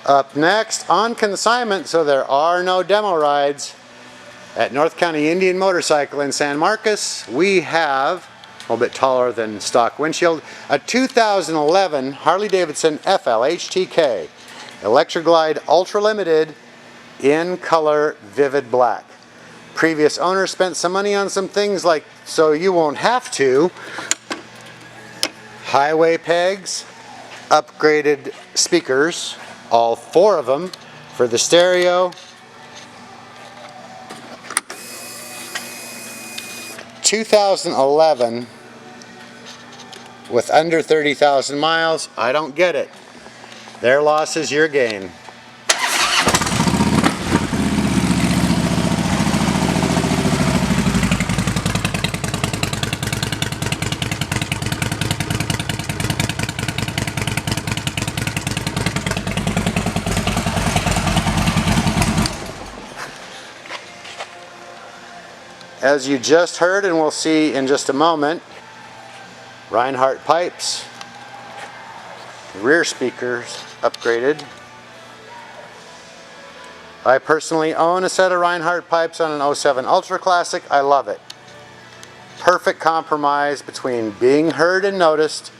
Up next, on consignment, so there are no demo rides, at North County Indian Motorcycle in San Marcos, we have, a little bit taller than stock windshield, a 2011 Harley-Davidson FLHTK Electra Glide Ultra Limited in color Vivid Black. Previous owner spent some money on some things like, so you won't have to, highway pegs, upgraded speakers, all 4 of them for the stereo, 2011 with under 30,000 miles. I don't get it. Their loss is your gain. As you just heard and we'll see in just a moment, Reinhardt pipes, rear speakers upgraded. I personally own a set of Reinhardt pipes on an 07 Ultra Classic. I love it. Perfect compromise between being heard and noticed,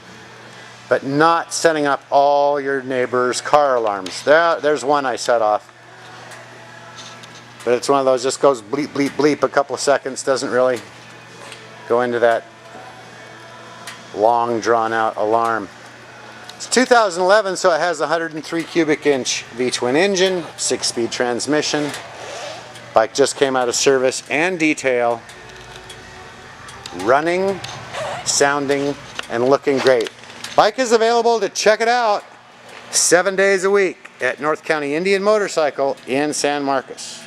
but not setting up all your neighbors' car alarms. There's one I set off. But it's one of those, just goes bleep, bleep, bleep a couple of seconds, doesn't really go into that long drawn out alarm. It's 2011, so it has a 103 cubic inch V-twin engine, 6-speed transmission. Bike just came out of service and detail. Running, sounding, and looking great. Bike is available to check it out 7 days a week at North County Indian Motorcycle in San Marcos.